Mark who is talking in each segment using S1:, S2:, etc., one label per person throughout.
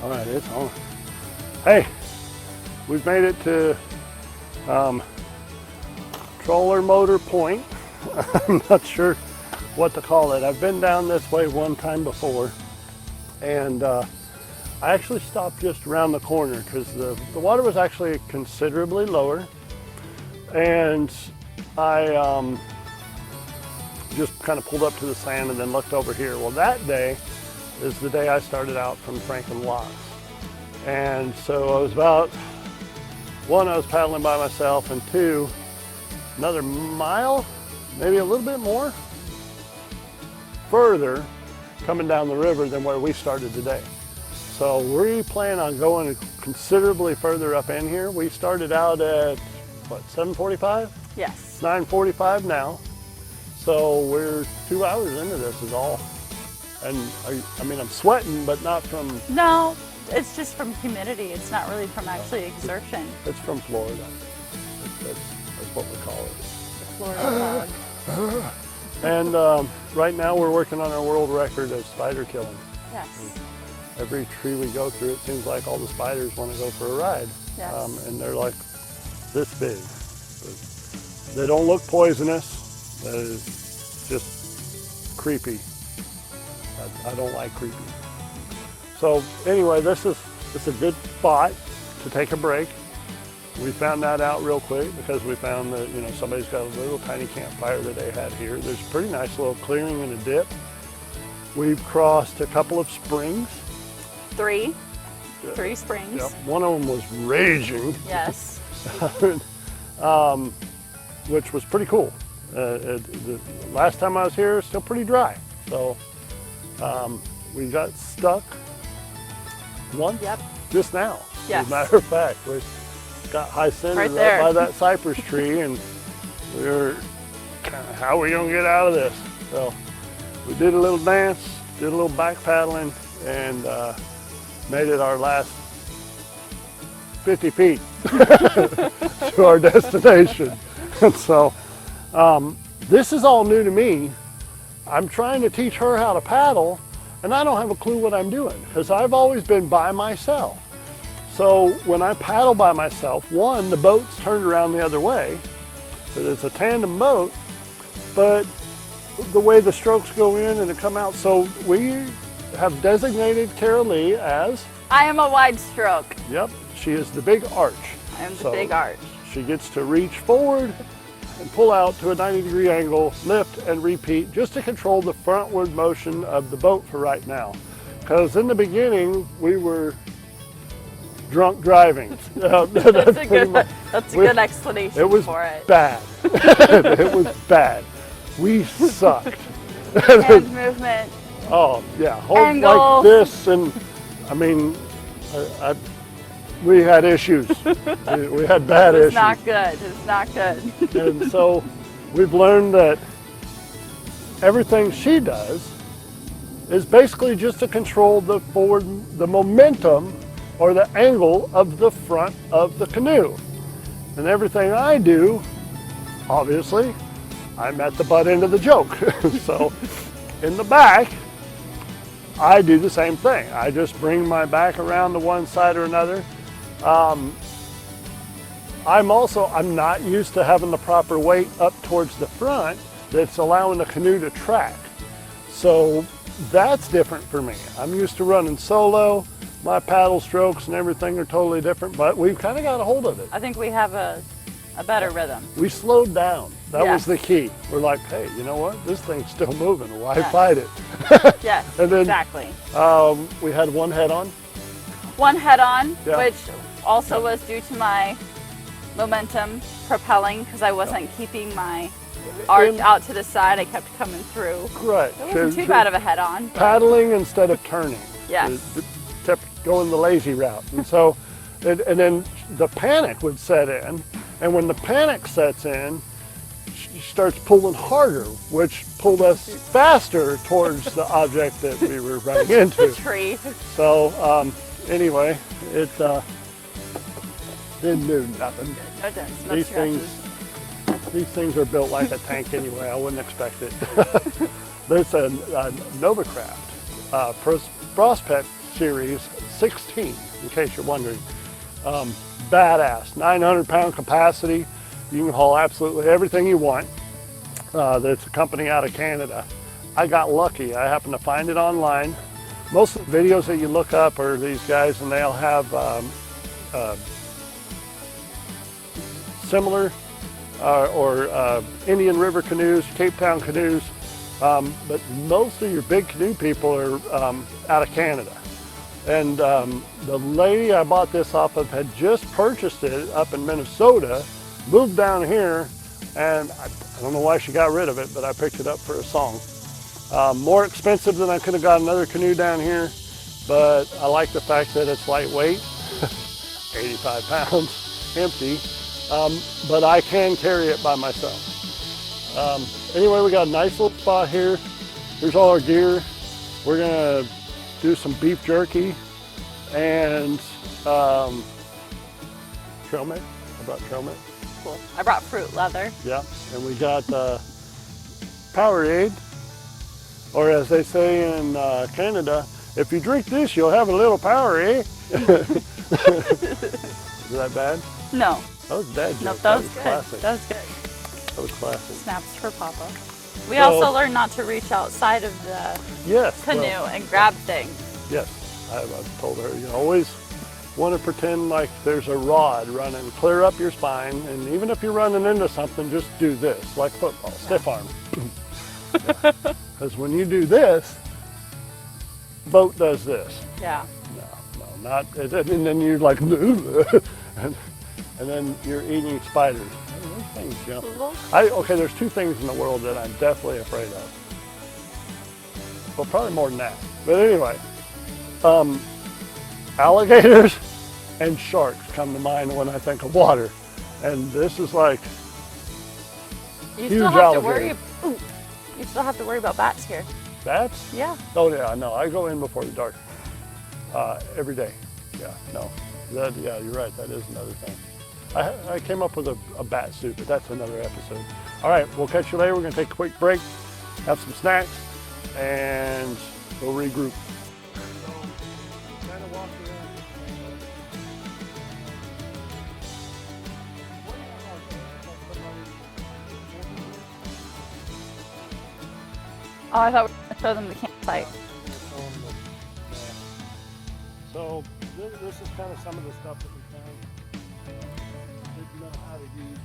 S1: All right, it's on. Hey, we've made it to Troller Motor Point. I'm not sure what to call it. I've been down this way one time before, and I actually stopped just around the corner because the water was actually considerably lower, and I just kind of pulled up to the sand and then looked over here. Well, that day is the day I started out from Franklin Locks. And so I was about, one, I was paddling by myself, and two, another mile, maybe a little bit more, further coming down the river than where we started today. So we plan on going considerably further up in here. We started out at, what, 7:45?
S2: Yes.
S1: 9:45 now. So we're 2 hours into this is all. And I mean, I'm sweating, but not from...
S2: No, it's just from humidity. It's not really from actually exertion.
S1: It's from Florida. That's what we call it.
S2: The Florida fog.
S1: And right now we're working on our world record of spider killing.
S2: Yes.
S1: Every tree we go through, it seems like all the spiders want to go for a ride.
S2: Yes.
S1: And they're like this big. They don't look poisonous. That is just creepy. I don't like creepy. So anyway, this is a good spot to take a break. We found that out real quick because we found that, you know, somebody's got a little tiny campfire that they had here. There's a pretty nice little clearing and a dip. We've crossed a couple of springs.
S2: Three springs.
S1: Yep. One of them was raging.
S2: Yes.
S1: Which was pretty cool. The last time I was here, it was still pretty dry. So we got stuck once just now.
S2: Yes.
S1: As a matter of fact, we got high-centered right by that cypress tree, and we were kind of, how are we gonna get out of this? So we did a little dance, did a little back paddling, and made it our last 50 feet to our destination. And so this is all new to me. I'm trying to teach her how to paddle, and I don't have a clue what I'm doing because I've always been by myself. So when I paddle by myself, one, the boat's turned around the other way, because it's a tandem boat, but the way the strokes go in and come out, so we have designated Kara Lee as...
S2: I am a wide stroke.
S1: Yep, she is the big arch.
S2: I am the big arch.
S1: She gets to reach forward and pull out to a 90-degree angle, lift and repeat, just to control the frontward motion of the boat for right now. Because in the beginning, we were drunk driving.
S2: That's a good explanation
S1: it was
S2: for it.
S1: Bad. It was bad. We sucked.
S2: Hand movement.
S1: Oh, yeah.
S2: Angles.
S1: Like this, and I mean, we had issues. We had bad issues.
S2: It's not good. It's not good.
S1: And so we've learned that everything she does is basically just to control the momentum or the angle of the front of the canoe. And everything I do, obviously, I'm at the butt end of the joke. So in the back, I do the same thing. I just bring my back around to one side or another. I'm not used to having the proper weight up towards the front that's allowing the canoe to track. So that's different for me. I'm used to running solo. My paddle strokes and everything are totally different, but we've kind of got a hold of it.
S2: I think we have a better rhythm.
S1: We slowed down. That
S2: Yes.
S1: was the key. We're like, hey, you know what? This thing's still moving. Why fight it?
S2: Yes,
S1: And then,
S2: exactly.
S1: We had one head on.
S2: One head on,
S1: Yeah.
S2: which also was due to my momentum propelling because I wasn't keeping my arc out to the side. I kept coming through.
S1: Right.
S2: It wasn't too bad of a head on.
S1: Paddling instead of turning.
S2: Yes.
S1: Kept going the lazy route. And so, and then the panic would set in. And when the panic sets in, she starts pulling harder, which pulled us faster towards the object that we were running into.
S2: The tree.
S1: So anyway, it didn't do nothing.
S2: No dents,
S1: These things are built like a tank anyway. I wouldn't expect it. There's a Novacraft Prospect series 16, in case you're wondering. Badass, 900-pound capacity. You can haul absolutely everything you want. It's a company out of Canada. I got lucky. I happened to find it online. Most of the videos that you look up are these guys, and they'll have similar or Indian River canoes, Cape Town canoes, but most of your big canoe people are out of Canada. And the lady I bought this off of had just purchased it up in Minnesota, moved down here, and I don't know why she got rid of it, but I picked it up for a song. More expensive than I could have got another canoe down here, but I like the fact that it's lightweight, 85 pounds, empty, but I can carry it by myself. Anyway, we got a nice little spot here. Here's all our gear. We're gonna do some beef jerky and trail mix. I brought trail mix.
S2: Cool. I brought fruit leather.
S1: Yeah, and we got Powerade, or as they say in Canada, if you drink this, you'll have a little Powerade. Is that bad?
S2: No.
S1: That was a bad joke.
S2: Nope, that was good.
S1: Classic.
S2: That was good.
S1: That was classic.
S2: Snaps for Papa. We also learned not to reach outside of the canoe and grab things.
S1: Yes, I've told her, you always want to pretend like there's a rod running clear up your spine, and even if you're running into something, just do this, like football, stiff arm. Because when you do this, boat does this.
S2: Yeah.
S1: No, not, and then you're like, and then you're eating spiders. Those things, you know. Okay, there's two things in the world that I'm definitely afraid of. Well, probably more than that. But anyway, alligators and sharks come to mind when I think of water. And this is like
S2: you
S1: huge
S2: still have
S1: alligator.
S2: You still have to worry about bats here.
S1: Bats?
S2: Yeah.
S1: Oh yeah, no, I go in before the dark. Every day. Yeah, no. Yeah, you're right, that is another thing. I came up with a bat suit, but that's another episode. All right, we'll catch you later. We're gonna take a quick break, have some snacks, and we'll regroup.
S2: Oh, I thought we were going to show them the campsite.
S1: So this is kind of some of the stuff that we found. Didn't know how to use.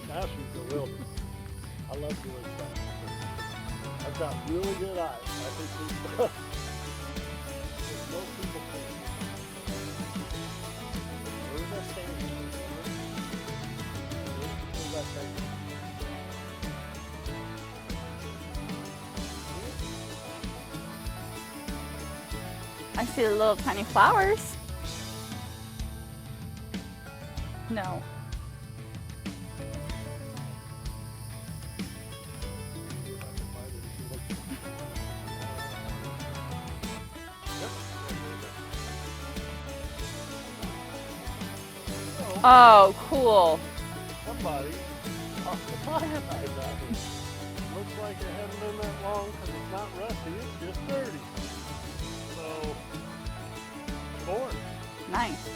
S1: Now she's bewildered. I love doing stuff. I've got really good eyes. I think these stuff. Most people can. Where was that standing? Where's that thing?
S2: I see the little tiny flowers. No. Oh, cool.
S1: Somebody off the fire knife out here. Looks like it hasn't been that long because it's not rusty, it's just dirty. So, score.
S2: Nice.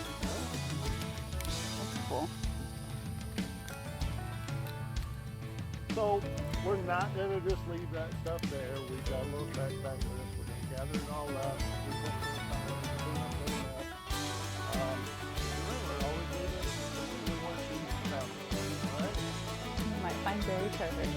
S2: That's cool.
S1: So, we're not going to just leave that stuff there. We've got a little trash back with us. We're going to gather it all up. We put it in the fire, clean up the mess. Remember, always leave it when one sees around it, all right?
S2: You might find buried treasure.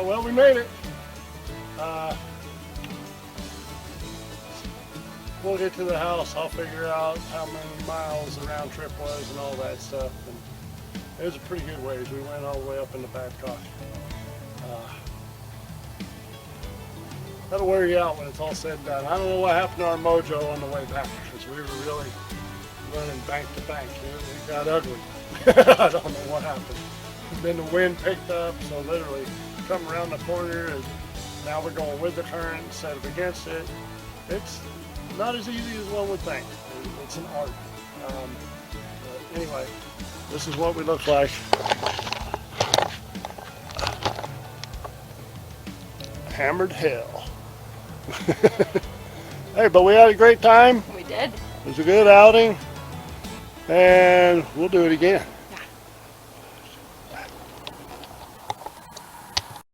S1: Well, we made it. We'll get to the house. I'll figure out how many miles the round trip was and all that stuff. And it was a pretty good ways. We went all the way up in the Babcock. That'll wear you out when it's all said and done. I don't know what happened to our mojo on the way back because we were really running bank to bank. It got ugly. I don't know what happened. Then the wind picked up, so literally come around the corner and now we're going with the current instead of against it. It's not as easy as one would think. It's an art. But anyway, this is what we look like. Hammered hell. Hey, but we had a great time.
S2: We did.
S1: It was a good outing, and we'll do it again.